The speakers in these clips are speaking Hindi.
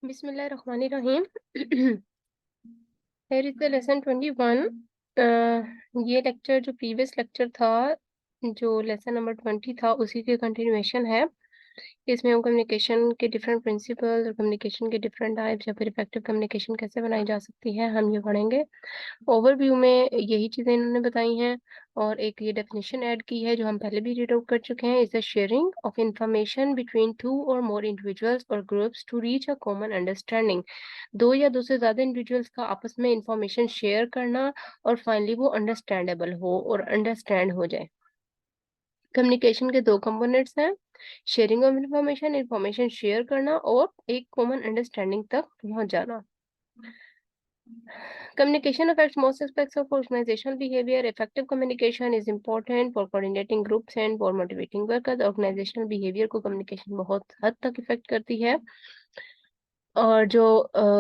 बिस्मिल्लाहिर्रहमानिर्रहीम। Here is the lesson 21। ये लेक्चर जो प्रीवियस लेक्चर था, जो लेसन नंबर 20 था, उसी की कंटिन्यूएशन है। इसमें हम कम्युनिकेशन के डिफरेंट प्रिंसिपल और कम्युनिकेशन के डिफरेंट टाइप्स या फिर इफेक्टिव कम्युनिकेशन कैसे बनाई जा सकती है, हम ये पढ़ेंगे। ओवरव्यू में यही चीजें इन्होंने बताई हैं और एक ये डेफिनेशन ऐड की है जो हम पहले भी रीड आउट कर चुके हैं। Is the sharing of information between two or more individuals or groups to reach a common understanding. दो या दो से ज्यादा इंडिविजुअल्स का आपस में इंफॉर्मेशन शेयर करना और फाइनली वो अंडरस्टैंडेबल हो और अंडरस्टैंड हो जाए। कम्युनिकेशन के दो कंपोनेंट्स हैं, sharing of information, information share करना, और एक कॉमन अंडरस्टैंडिंग तक पहुंच जाना। Communication affects most aspects of organizational behavior. Effective communication is important for coordinating groups and for motivating workers. Organizational behavior को communication बहुत हद तक इफेक्ट करती है, और जो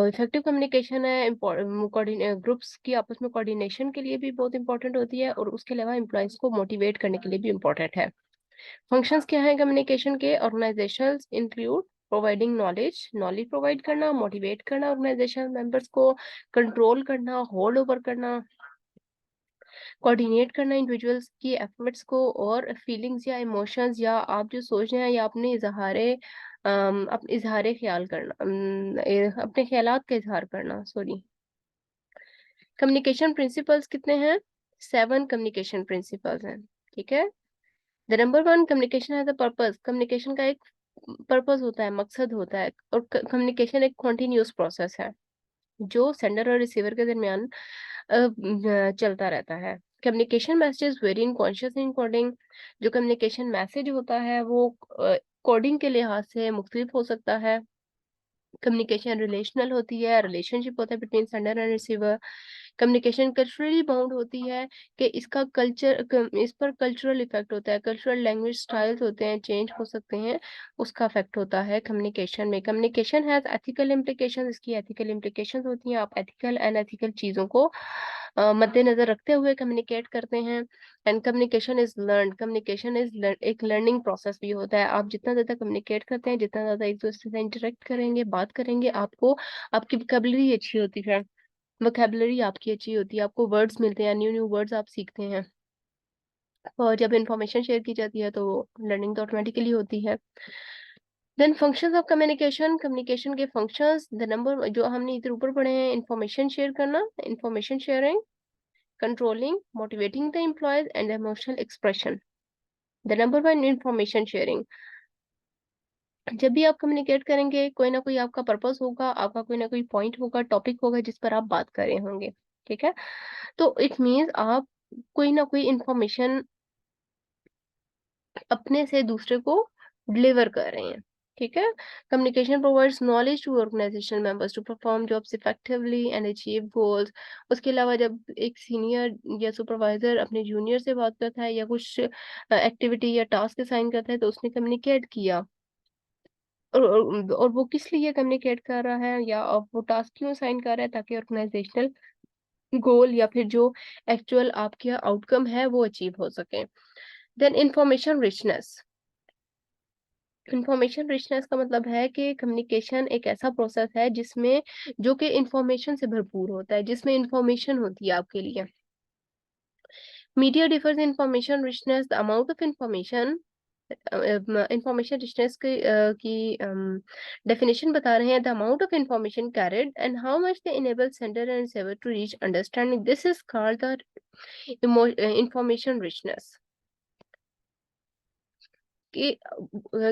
इफेक्टिव कम्युनिकेशन है ग्रुप्स की आपस में कोऑर्डिनेशन के लिए भी बहुत इंपॉर्टेंट होती है, और उसके अलावा एम्प्लॉयज को मोटिवेट करने के लिए भी इम्पोर्टेंट है। फंक्शंस क्या है कम्युनिकेशन के? Organisations include providing knowledge, knowledge provide करना, मोटिवेट करना ऑर्गेनाइजेशन मेंबर्स को, कंट्रोल करना, होल्ड ओवर करना, कोऑर्डिनेट करना इंडिविजुअल्स की एफर्ट्स को, और फीलिंग्स या इमोशंस या आप जो सोच रहे हैं या अपने इजहार ख्याल करना, अपने ख्यालात का इजहार करना, सॉरी। कम्युनिकेशन प्रिंसिपल्स कितने हैं? 7 कम्युनिकेशन प्रिंसिपल्स हैं, ठीक है। The number 1, communication has a purpose. Communication का एक पर्पस होता है, मकसद होता है, और कम्युनिकेशन एक कॉन्टिन्यूस प्रोसेस है जो सेंडर और रिसीवर के दरमियान चलता रहता है। Communication message very in conscious in coding. जो कम्युनिकेशन मैसेज होता है वो कोडिंग के लिहाज से मुख्तलिफ हो सकता है। कम्युनिकेशन रिलेशनल होती है, रिलेशनशिप होता है between sender and receiver. Communication culturally bound होती है कि इस पर कल्चरल इफेक्ट होता है, कल्चरल लैंग्वेज स्टाइल्स होते हैं, चेंज हो सकते हैं, उसका इफेक्ट होता है कम्युनिकेशन में। कम्युनिकेशन हैज एथिकल इम्प्लीकेशन, इसकी एथिकल इम्प्लीकेशन होती हैं। आप एथिकल अनएथिकल चीजों को मद्देनजर रखते हुए कम्युनिकेट करते हैं। And communication is learn, communication is एक लर्निंग प्रोसेस भी होता है। आप जितना ज्यादा कम्युनिकेट करते हैं, जितना ज्यादा एक दूसरे से इंटरेक्ट करेंगे, बात करेंगे, आपको आपकी वोकेबलरी अच्छी होती है, वोकेबलरी आपकी अच्छी होती है, आपको वर्ड्स मिलते हैं, न्यू न्यू वर्ड्स आप सीखते हैं। और जब इंफॉर्मेशन शेयर की जाती है तो लर्निंग तो ऑटोमेटिकली होती है। Then functions of communication, communication के फंक्शंस, द नंबर जो हमने इधर ऊपर पढ़े हैं, इंफॉर्मेशन शेयर करना, information sharing, controlling, motivating the employees and emotional expression. The number 1, information sharing. जब भी आप कम्युनिकेट करेंगे, कोई ना कोई आपका पर्पस होगा, आपका कोई ना कोई पॉइंट होगा, टॉपिक होगा जिस पर आप बात कर रहे होंगे, ठीक है। तो इट मीन्स आप कोई ना कोई इंफॉर्मेशन अपने से दूसरे को डिलीवर कर रहे हैं, ठीक है। Communication provides knowledge to organisation members to perform jobs effectively and achieve goals. उसके अलावा जब एक सीनियर या सुपरवाइजर अपने जूनियर से बात करता है या कुछ एक्टिविटी या टास्क असाइन करता है, तो उसने कम्युनिकेट किया, और वो किस लिए कम्युनिकेट कर रहा है या वो टास्क क्यों असाइन कर रहा है, ताकि ऑर्गेनाइजेशनल गोल या फिर जो एक्चुअल आपके आउटकम है वो अचीव हो सके। Then information richness. Information richness का मतलब है कि कम्युनिकेशन एक ऐसा प्रोसेस है जिसमें जो कि इंफॉर्मेशन से भरपूर होता है, जिसमें इंफॉर्मेशन होती है आपके लिए। Media differs information richness, the amount of information. Information richness की डेफिनेशन बता रहे हैं, the amount of information carried and how much they enable sender and receiver to reach understanding, this is called the information richness. कि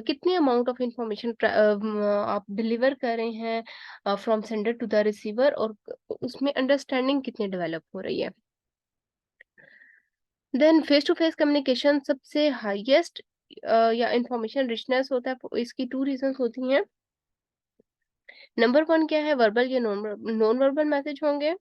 कितनी अमाउंट ऑफ इंफॉर्मेशन आप डिलीवर कर रहे हैं from sender to the receiver, और उसमें अंडरस्टैंडिंग कितनी डेवलप हो रही है। Then face to face communication सबसे हाईएस्ट या इंफॉर्मेशन रिचनेस होता है। इसकी 2 रीजंस होती हैं। नंबर 1 क्या है, वर्बल या नॉन वर्बल मैसेज होंगे।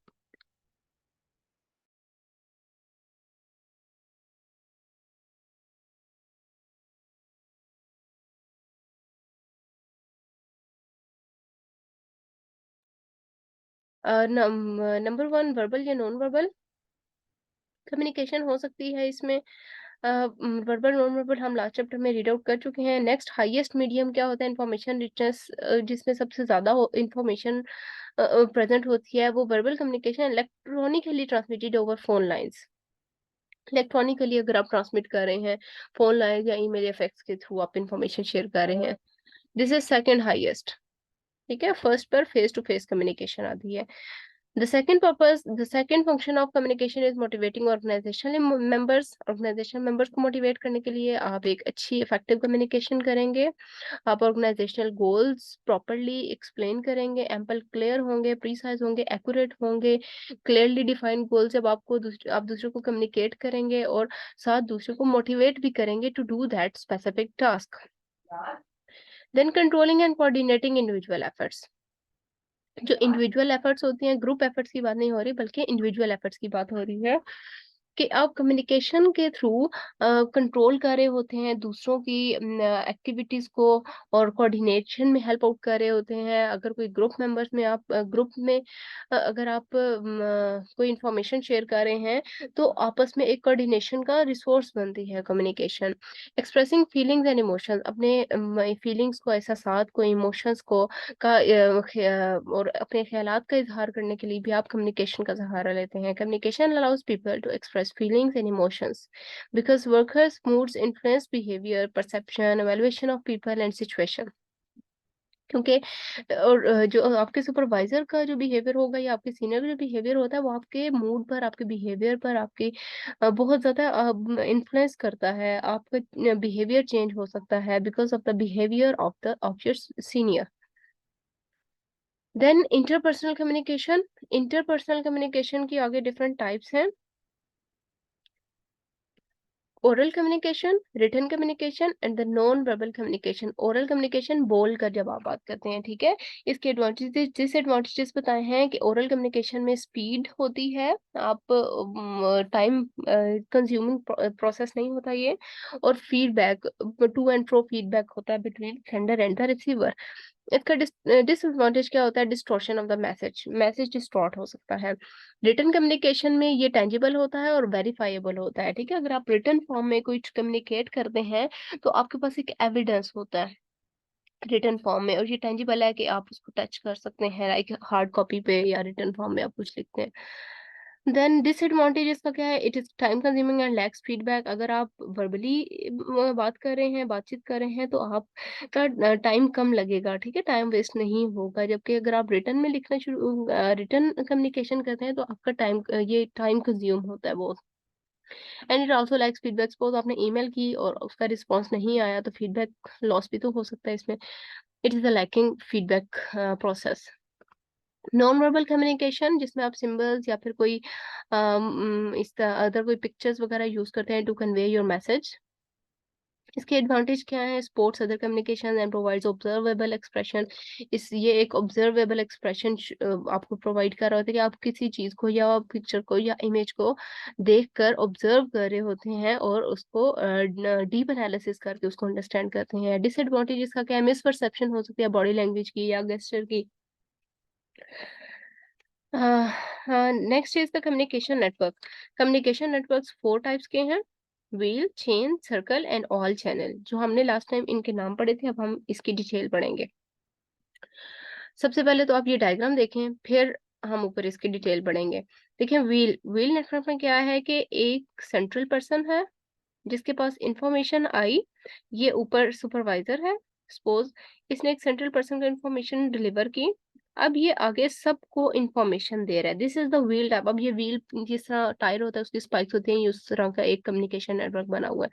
नंबर 1 वर्बल या नॉन वर्बल कम्युनिकेशन हो सकती है इसमें। वर्बल नॉन वर्बल हम लास्ट चैप्टर में रीड आउट कर चुके हैं। नेक्स्ट हाईएस्ट मीडियम क्या होता है इंफॉर्मेशन रिचनेस, जिसमें सबसे ज्यादा इंफॉर्मेशन प्रेजेंट होती है, वो verbal communication electronically transmitted over phone lines. Electronically अगर आप ट्रांसमिट कर रहे हैं फोन लाइन या ईमेल या फैक्स के थ्रू आप इंफॉर्मेशन शेयर कर रहे हैं, दिस इज सेकंड हाईएस्ट। ठीक है, फर्स्ट पर फेस टू फेस कम्युनिकेशन आती है। The second function of communication is motivating organizational members. Organizational members को motivate करने के लिए आप एक अच्छी effective communication करेंगे। आप organizational goals properly explain करेंगे, ample clear होंगे, precise होंगे, accurate होंगे, clearly defined goals जब आप दूसरे को communicate करेंगे और साथ दूसरे को motivate भी करेंगे to do that specific task. Then controlling and coordinating individual efforts. जो इंडिविजुअल एफर्ट्स होती हैं, ग्रुप एफर्ट्स की बात नहीं हो रही बल्कि इंडिविजुअल एफर्ट्स की बात हो रही है कि आप कम्युनिकेशन के थ्रू कंट्रोल कर रहे होते हैं दूसरों की एक्टिविटीज को और कोऑर्डिनेशन में हेल्प आउट कर रहे होते हैं। अगर कोई ग्रुप मेंबर्स में आप ग्रुप में अगर आप कोई इंफॉर्मेशन शेयर कर रहे हैं तो आपस में एक कोऑर्डिनेशन का रिसोर्स बनती है communication. Expressing feelings and emotions, अपने फीलिंग्स को, एहसासात को, इमोशंस को और अपने ख्यालात का इजहार करने के लिए भी आप कम्युनिकेशन का सहारा लेते हैं। Communication allows people to express feelings and emotions because workers moods influence behaviour, perception, evaluation of people and situation. क्योंकि और जो आपके सुपरवाइजर का जो बिहेवियर होगा या आपके सीनियर का जो बिहेवियर होता है वो आपके मूड पर, आपके बिहेवियर पर, आपकी बहुत ज्यादा इन्फ्लुएंस करता है। आपका बिहेवियर चेंज हो सकता है because of the behaviour of your senior. Then interpersonal communication की आगे डिफरेंट टाइप्स हैं। Oral communication, written communication and the non verbal communication. Oral communication बोल कर जब आप बात करते हैं, ठीक है। इसके एडवांटेजेस डिसएडवांटेजेस बताए हैं कि ओरल कम्युनिकेशन में स्पीड होती है, आप टाइम कंज्यूमिंग प्रोसेस नहीं होता ये, और feedback, to and fro feedback होता है between sender and the receiver. इसका डिसएडवांटेज क्या होता है? Distortion of the message, message distort हो सकता है। रिटन कम्युनिकेशन में ये टेंजिबल होता है और वेरीफाइबल होता है, ठीक है। अगर आप रिटन फॉर्म में कुछ कम्युनिकेट करते हैं तो आपके पास एक एविडेंस होता है रिटन फॉर्म में, और ये टेंजिबल है कि आप उसको टच कर सकते हैं, लाइक हार्ड कॉपी पे या रिटन फॉर्म में आप कुछ लिखते हैं। देन डिसएडवांटेज इसका क्या है? It is time consuming and lakhs feedback. अगर आप वर्बली बात कर रहे हैं, बातचीत कर रहे हैं, तो आपका टाइम कम लगेगा, ठीक है, टाइम वेस्ट नहीं होगा। जबकि अगर आप रिटर्न में लिखना शुरू रिटर्न कम्युनिकेशन करते हैं तो आपका टाइम कंज्यूम होता है बहुत। And it also likes feedback. Suppose आपने ईमेल की और उसका रिस्पॉन्स नहीं आया तो फीडबैक लॉस भी तो हो सकता है इसमें। It is a lacking feedback process. Non verbal communication, जिसमें आप सिंबल्स या फिर कोई इस अदर कोई पिक्चर्स वगैरह यूज करते हैं टू कन्वे योर मैसेज। इसके एडवांटेज क्या है? Sports other communication and provides observable expression. ये एक ऑब्जर्वेबल एक्सप्रेशन आपको प्रोवाइड कर रहा होता है कि आप किसी चीज को या पिक्चर को या इमेज को देखकर ऑब्जर्व कर रहे होते हैं और उसको डीप एनालिसिस करके उसको अंडरस्टैंड करते हैं। डिसएडवांटेज इसका क्या है? मिसपरसेप्शन हो सकती है बॉडी लैंग्वेज की या गेस्चर की। Next is the communication network. Communication networks 4 types के हैं: wheel, chain, circle and all channel. जो हमने लास्ट टाइम इनके नाम पढ़े थे, अब हम इसकी डिटेल पढ़ेंगे। सबसे पहले तो आप ये डायग्राम देखें, फिर हम ऊपर इसकी डिटेल पढ़ेंगे। देखिए, व्हील नेटवर्क में क्या है कि एक सेंट्रल पर्सन है जिसके पास इंफॉर्मेशन आई। ये ऊपर सुपरवाइजर है, सपोज इसने एक सेंट्रल पर्सन को इंफॉर्मेशन डिलीवर की। अब ये आगे सबको इंफॉर्मेशन दे रहा है। This is the wheel type. अब ये व्हील जिस तरह टायर होता है उसकी स्पाइक्स होती हैं, उस तरह का एक कम्युनिकेशन नेटवर्क बना हुआ है।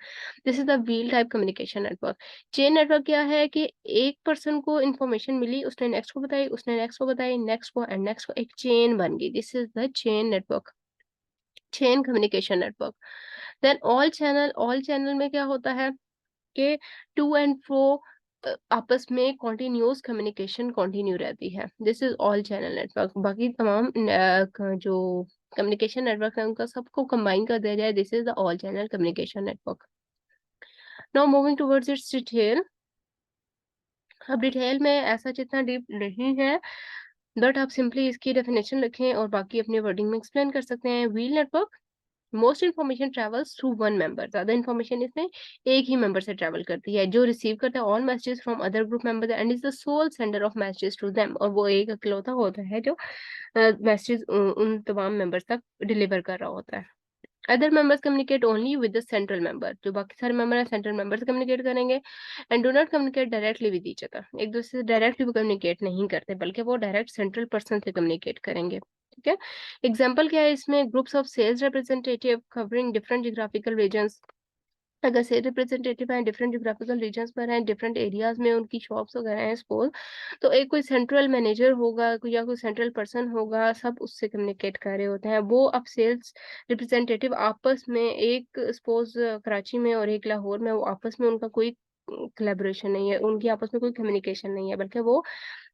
This is the wheel type communication network. Chain network क्या है कि एक पर्सन को इंफॉर्मेशन मिली, उसने नेक्स्ट को बताई, उसने नेक्स्ट को बताई, नेक्स्ट को एंड नेक्स्ट को, एक चेन बन गई। This is the chain network, chain communication network. Then all channel में क्या होता है कि टू एंड फ्रो आपस में कॉन्टिन्यूस कम्युनिकेशन कंटिन्यू रहती है। This is all channel network. बाकी तमाम जो कम्युनिकेशन नेटवर्क है उनका सबको कंबाइन कर दिया जाए, this is the all channel communication network. Now moving towards it's detail. अब डिटेल में ऐसा जितना डीप नहीं है, बट आप सिंपली इसकी डेफिनेशन लिखें और बाकी अपने वर्डिंग में एक्सप्लेन कर सकते हैं। Wheel network most information travels through one member, ज्यादा इन्फॉर्मेशन इसमें एक ही मेंबर से ट्रेवल करती है, जो रिसीव करता है all messages from other group members and is the sole sender of messages to them, और वो एक अकेलौता होता है जो मैसेज उन तमाम मेंबर्स तक डिलीवर कर रहा होता है। Other members communicate only with the central member, जो बाकी सारे मेंबर है सेंट्रल मेंबर से कम्युनिकेट करेंगे, and do not communicate directly with each other, एक दूसरे से डायरेक्टली भी कम्युनिकेट नहीं करते, बल्कि वो डायरेक्ट सेंट्रल पर्सन से कम्युनिकेट करेंगे। ठीक है, एग्जाम्पल क्या है इसमें, groups of sales representative covering different geographical regions, अगर सेल रिप्रेजेंटेटिव है डिफरेंट जियोग्राफिकल रीजन्स पर हैं, डिफरेंट एरियाज में उनकी शॉप्स वगैरह हैं सपोज, तो एक कोई सेंट्रल मैनेजर होगा या कोई सेंट्रल पर्सन होगा, सब उससे कम्युनिकेट कर रहे होते हैं। वो अब सेल्स रिप्रेजेंटेटिव आपस में, एक सपोज कराची में और एक लाहौर में, वो आपस में उनका कोई कोलैबोरेशन नहीं है, उनकी आपस में कोई कम्युनिकेशन नहीं है, बल्कि वो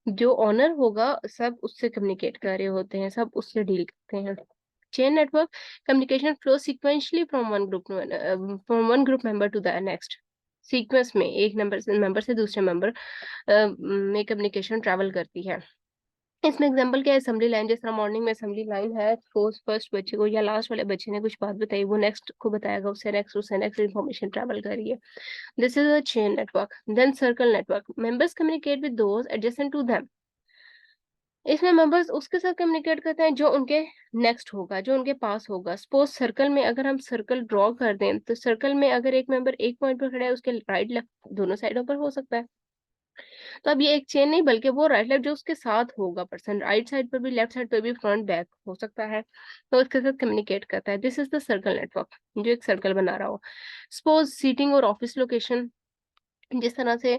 जो ऑनर होगा सब उससे कम्युनिकेट कर रहे होते हैं, सब उससे डील करते हैं। Chain network communication flows sequentially from one group member to the next, sequence में एक मेंबर से दूसरे मेंबर में कम्युनिकेशन ट्रैवल करती है। इसमें एग्जांपल क्या है, असेंबली लाइन, जिस तरह मॉर्निंग में असेंबली लाइन है, सपोज फर्स्ट बच्चे को या लास्ट वाले बच्चे ने कुछ बात बताई, वो नेक्स्ट को बताएगा, उससे नेक्स्ट इन्फॉर्मेशन ट्रैवल कर रही है। This is a chain network. Then circle network, members communicate with those adjacent to them, इसमें मेंबर्स उसके साथ कम्युनिकेट करते हैं जो उनके नेक्स्ट होगा, जो उनके पास होगा। सपोज सर्कल में अगर हम सर्कल ड्रॉ कर दें, तो सर्कल में अगर एक मेंबर एक पॉइंट पर खड़ा है, उसके राइट लेफ्ट दोनों साइडों पर हो सकता है, तो अब ये एक चेन नहीं, बल्कि वो राइट लेफ्ट जो उसके साथ होगा पर्सन, राइट साइड पर भी लेफ्ट साइड पर भी फ्रंट बैक हो सकता है, तो उसके साथ कम्युनिकेट करता है। This is the circle network, जो एक सर्कल बना रहा हो। सपोज सीटिंग और ऑफिस लोकेशन, जिस तरह से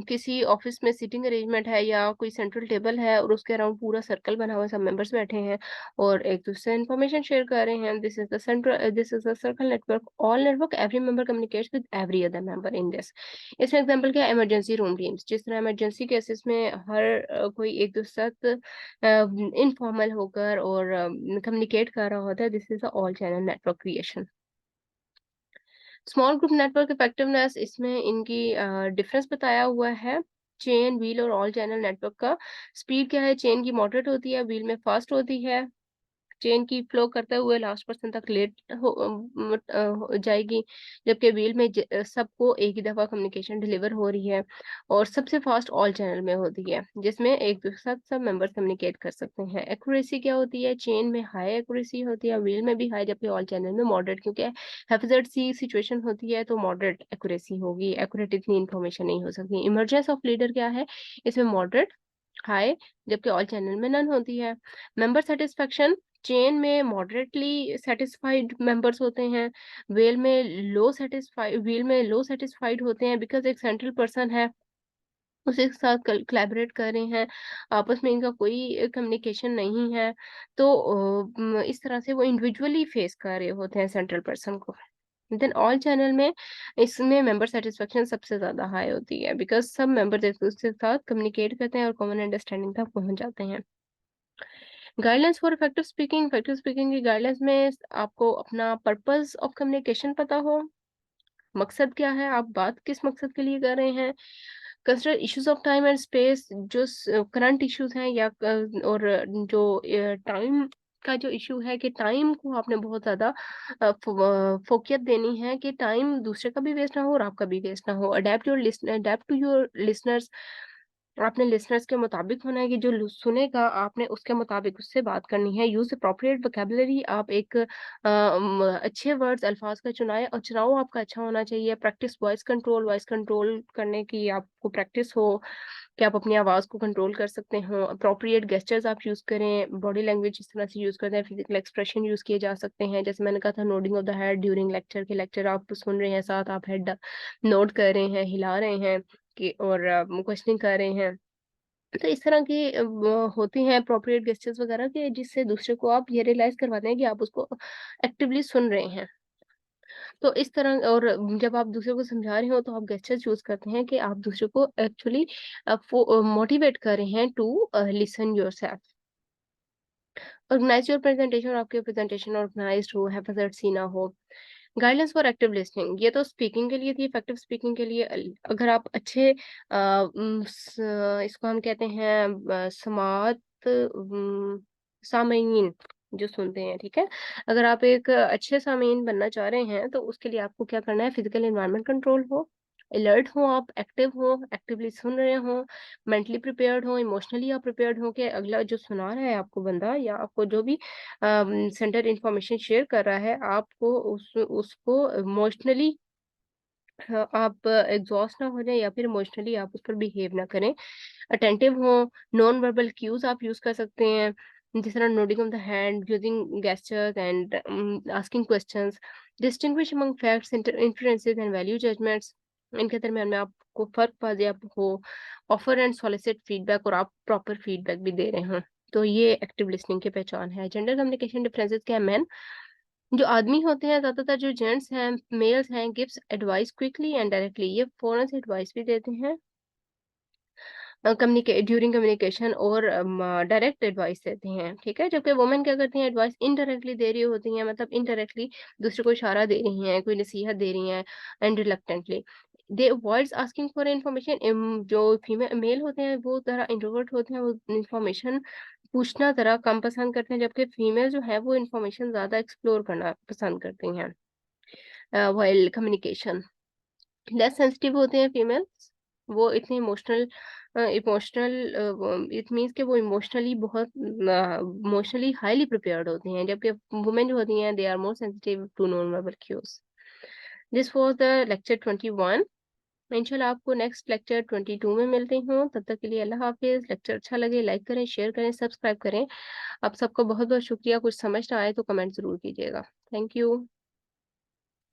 किसी ऑफिस में सीटिंग अरेंजमेंट है या कोई सेंट्रल टेबल है और उसके अराउंड पूरा सर्कल बना हुआ है, सब मेंबर्स बैठे हैं और एक दूसरे से इंफॉर्मेशन शेयर कर रहे हैं, this is the circle network. All network every member communicates with every other member in this. इसमें एग्जांपल क्या है, इमरजेंसी रूम टीम्स, जिस तरह इमरजेंसी केसेस में हर कोई एक दूसरे साथ इनफॉर्मल होकर और कम्युनिकेट कर रहा होता है, this is the all channel network creation. Small group network effectiveness, इसमें इनकी डिफरेंस बताया हुआ है। चेन, व्हील और ऑल चैनल नेटवर्क का स्पीड क्या है, चेन की मॉडरेट होती है, व्हील में फास्ट होती है। चेन की फ्लो करते हुए लास्ट पर्सन तक लेट हो जाएगी, जबकि व्हील में सबको एक ही दफा कम्युनिकेशन डिलीवर हो रही है। और सबसे फास्ट ऑल चैनल में होती है, जिसमें एक दूसरे के साथ सब मेंबर्स कम्युनिकेट कर सकते हैं। एक्यूरेसी क्या होती है, चेन में हाई एक्यूरेसी होती है, व्हील में भी हाई, जबकि ऑल चैनल में मॉडरेट, क्योंकि हैफेजर्ड सी सिचुएशन होती है तो मॉडरेट एक्यूरेसी होगी, एक्यूरेट इतनी इन्फॉर्मेशन नहीं हो सकती। इमरजेंस ऑफ लीडर क्या है, इसमें मॉडरेट, हाई, जबकि ऑल चैनल में नन होती है। मेंबर सेटिस्फेक्शन, चेन में मॉडरेटली सेटिस्फाइड मेंबर्स होते हैं, व्हील में लो सेटिस्फाइड होते हैं, बिकॉज एक सेंट्रल पर्सन है, उसी के साथ कोलैबोरेट कर रहे हैं, आपस में इनका कोई कम्युनिकेशन नहीं है, तो इस तरह से वो इंडिविजुअली फेस कर रहे होते हैं सेंट्रल पर्सन को। देन ऑल चैनल में, इसमें मेंबर सेटिस्फेक्शन सबसे ज्यादा हाई होती है, बिकॉज सब मेंबर एक दूसरे के साथ कम्युनिकेट करते हैं और कॉमन अंडरस्टैंडिंग तक पहुंच जाते हैं। गाइडलाइंस फॉर इफेक्टिव स्पीकिंग की गाइडलाइंस में आपको अपना पर्पस ऑफ कम्युनिकेशन पता हो, मकसद क्या है, आप बात किस मकसद के लिए कर रहे हैं। Consider issues of time and space, जो करंट इश्यूज हैं या और जो टाइम का जो इशू है, कि टाइम को आपने बहुत ज्यादा फोकियत देनी है, कि टाइम दूसरे का भी वेस्ट ना हो और आपका भी वेस्ट ना हो। अडेप्ट टू योर लिसनर्स, आपने लिसनर्स के मुताबिक होना है, कि जो सुनेगा आपने उसके मुताबिक उससे बात करनी है। यूज अप्रोप्रिएट वोकेबुलरी, आप एक अच्छे वर्ड्स अल्फाज का चुनाव आपका अच्छा होना चाहिए। प्रैक्टिस वॉइस कंट्रोल करने की आपको प्रैक्टिस हो, कि आप अपनी आवाज को कंट्रोल कर सकते हो। अप्रोप्रिएट गेस्चर्स आप यूज करें, बॉडी लैंग्वेज इस तरह से यूज करते हैं, फिजिकल एक्सप्रेशन यूज किए जा सकते हैं, जैसे मैंने कहा था nodding of the head during lecture, के लेक्चर आप सुन रहे हैं, साथ आप हेड नोट कर रहे हैं, हिला रहे हैं, कि और क्वेश्चनिंग कर रहे हैं। तो इस तरह की होती हैं अप्रोप्रिएट गेस्चर्स वगैरह के, जिससे दूसरे को आप ये रियलाइज करवाते हैं कि आप उसको एक्टिवली सुन रहे हैं। तो इस तरह, और जब आप दूसरे को समझा रहे हो तो आप गेस्चर चूज करते हैं, कि आप दूसरे को एक्चुअली मोटिवेट कर रहे हैं to listen yourself. Organise your presentation, आपके प्रेजेंटेशन ऑर्गेनाइज्ड हो, हैफेजर्ड सी ना हो। गाइडलाइंस फॉर एक्टिव लिसनिंग, ये तो स्पीकिंग के लिए थी, इफेक्टिव स्पीकिंग के लिए अगर आप अच्छे इसको हम कहते हैं समात सामयीन, जो सुनते हैं, ठीक है? अगर आप एक अच्छे सामीन बनना चाह रहे हैं, तो उसके लिए आपको क्या करना है, फिज़िकल एनवायरनमेंट कंट्रोल हो, अलर्ट हो आप, एक्टिव हो, एक्टिवली सुन रहे हो, मेंटली प्रिपेयर्ड हो, इमोशनली आप प्रिपेयर्ड हो कि अगला जो सुना रहा है आपको बंदा या आपको जो भी सेंटर इन्फॉर्मेशन शेयर कर रहा है, आपको उसको इमोशनली आप एग्ज़ॉस्ट ना हो जाएँ या फिर इमोशनली आप उस पर बिहेव ना करें। अटेंटिव हो, नॉन वर्बल क्यूज़ आप यूज़ कर सकते हैं, जिस तरह nodding of the hand, using gestures and asking questions, distinguish among facts, inferences and value judgements. इनके दरमियान में आपको फ़र्क वाज़ेह हो, ऑफर एंड सॉलिसिट फीडबैक और आप प्रॉपर फीडबैक भी दे रहे हों। तो ये एक्टिव लिसनिंग की पहचान है। जेंडर कम्युनिकेशन डिफरेंसेस क्या है मेन? जो आदमी होते हैं, ज़्यादातर जो जेंट्स हैं, मेल्स हैं, gives advice quickly and directly, ये फ़ौरन से एडवाइस भी देते हैं ड्यूरिंग कम्युनिकेशन और डायरेक्ट एडवाइस देते हैं, ठीक है? जबकि वुमेन क्या करती हैं, एडवाइस इनडायरेक्टली दे रही होती हैं, मतलब इनडायरेक्टली दूसरे को इशारा दे रही हैं, कोई नसीहत दे रही हैं and reluctantly. They avoids asking for information. जो मेल होते हैं वो ज़रा इंट्रोवर्ट होते हैं, वो इन्फॉर्मेशन पूछना ज़रा कम पसंद करते हैं, जबकि फीमेल जो है वो इन्फॉर्मेशन ज़्यादा एक्सप्लोर करना पसंद करती हैं व्हाइल कम्युनिकेशन। लेस सेंसिटिव होते हैं फीमेल्स, वो इतने इमोशनल इट मीन्स कि वो इमोशनली बहुत इमोशनली हाईली प्रिपेयर्ड होती हैं, जबकि वुमेन जो होती हैं they are more sensitive to non verbal cues. This was the lecture 21। इंशाल्लाह आपको नेक्स्ट लेक्चर 22 में मिलती हूँ। तब तक के लिए अल्लाह हाफिज। लेक्चर अच्छा लगे लाइक करें, शेयर करें, सब्सक्राइब करें। आप सबका बहुत बहुत शुक्रिया। कुछ समझ ना आए तो कमेंट जरूर कीजिएगा। Thank you.